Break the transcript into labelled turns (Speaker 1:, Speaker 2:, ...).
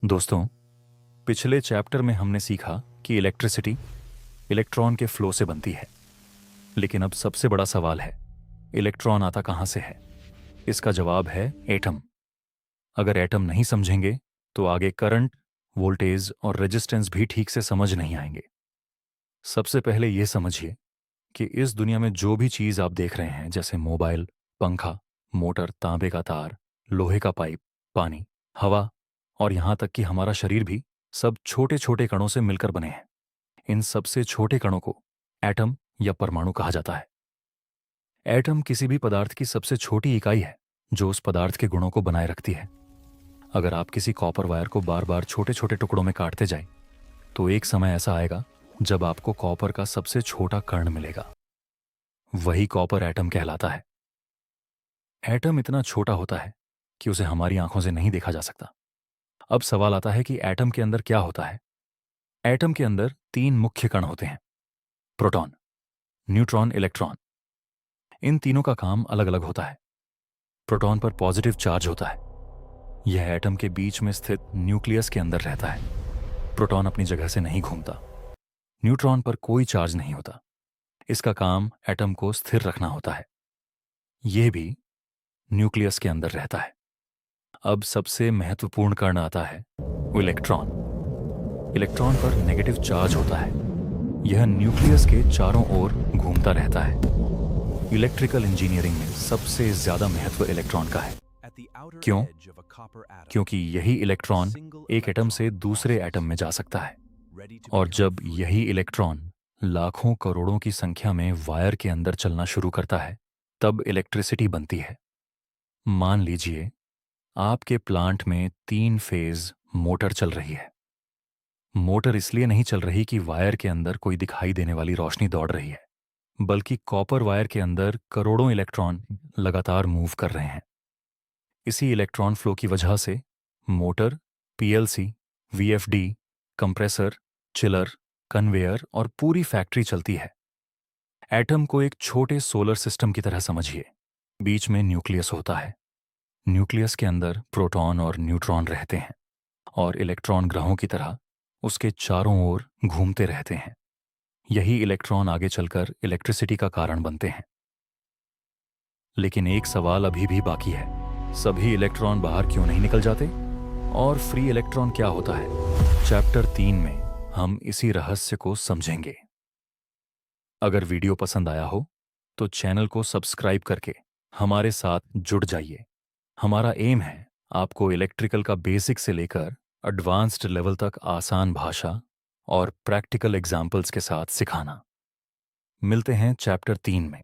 Speaker 1: दोस्तों, पिछले चैप्टर में हमने सीखा कि इलेक्ट्रिसिटी इलेक्ट्रॉन के फ्लो से बनती है। लेकिन अब सबसे बड़ा सवाल है, इलेक्ट्रॉन आता कहाँ से है? इसका जवाब है एटम। अगर एटम नहीं समझेंगे तो आगे करंट, वोल्टेज और रेजिस्टेंस भी ठीक से समझ नहीं आएंगे। सबसे पहले यह समझिए कि इस दुनिया में जो भी चीज आप देख रहे हैं, जैसे मोबाइल, पंखा, मोटर, तांबे का तार, लोहे का पाइप, पानी, हवा और यहां तक कि हमारा शरीर भी, सब छोटे छोटे कणों से मिलकर बने हैं। इन सबसे छोटे कणों को एटम या परमाणु कहा जाता है। एटम किसी भी पदार्थ की सबसे छोटी इकाई है जो उस पदार्थ के गुणों को बनाए रखती है। अगर आप किसी कॉपर वायर को बार बार छोटे छोटे टुकड़ों में काटते जाएं, तो एक समय ऐसा आएगा जब आपको कॉपर का सबसे छोटा कण मिलेगा। वही कॉपर एटम कहलाता है। एटम इतना छोटा होता है कि उसे हमारी आंखों से नहीं देखा जा सकता। अब सवाल आता है कि एटम के अंदर क्या होता है। एटम के अंदर तीन मुख्य कण होते हैं: प्रोटॉन, न्यूट्रॉन, इलेक्ट्रॉन। इन तीनों का काम अलग अलग होता है। प्रोटॉन पर पॉजिटिव चार्ज होता है। यह एटम के बीच में स्थित न्यूक्लियस के अंदर रहता है। प्रोटॉन अपनी जगह से नहीं घूमता। न्यूट्रॉन पर कोई चार्ज नहीं होता। इसका काम एटम को स्थिर रखना होता है। यह भी न्यूक्लियस के अंदर रहता है। अब सबसे महत्वपूर्ण कण आता है, वो इलेक्ट्रॉन। इलेक्ट्रॉन पर नेगेटिव चार्ज होता है। यह न्यूक्लियस के चारों ओर घूमता रहता है। इलेक्ट्रिकल इंजीनियरिंग में सबसे ज्यादा महत्व इलेक्ट्रॉन का है। क्यों? क्योंकि यही इलेक्ट्रॉन एक एटम से दूसरे एटम में जा सकता है। और जब यही इलेक्ट्रॉन लाखों करोड़ों की संख्या में वायर के अंदर चलना शुरू करता है, तब इलेक्ट्रिसिटी बनती है। मान लीजिए आपके प्लांट में 3 फेज मोटर चल रही है। मोटर इसलिए नहीं चल रही कि वायर के अंदर कोई दिखाई देने वाली रोशनी दौड़ रही है, बल्कि कॉपर वायर के अंदर करोड़ों इलेक्ट्रॉन लगातार मूव कर रहे हैं। इसी इलेक्ट्रॉन फ्लो की वजह से motor, PLC, VFD, compressor, chiller, conveyor और पूरी फैक्ट्री चलती है। एटम को एक छोटे सोलर सिस्टम की तरह समझिए। बीच में न्यूक्लियस होता है। न्यूक्लियस के अंदर प्रोटॉन और न्यूट्रॉन रहते हैं और इलेक्ट्रॉन ग्रहों की तरह उसके चारों ओर घूमते रहते हैं। यही इलेक्ट्रॉन आगे चलकर इलेक्ट्रिसिटी का कारण बनते हैं। लेकिन एक सवाल अभी भी बाकी है, सभी इलेक्ट्रॉन बाहर क्यों नहीं निकल जाते? और फ्री इलेक्ट्रॉन क्या होता है? चैप्टर 3 में हम इसी रहस्य को समझेंगे। अगर वीडियो पसंद आया हो तो चैनल को सब्सक्राइब करके हमारे साथ जुड़ जाइए। हमारा एम है आपको इलेक्ट्रिकल का बेसिक से लेकर एडवांस्ड लेवल तक आसान भाषा और प्रैक्टिकल एग्जाम्पल्स के साथ सिखाना। मिलते हैं चैप्टर 3 में।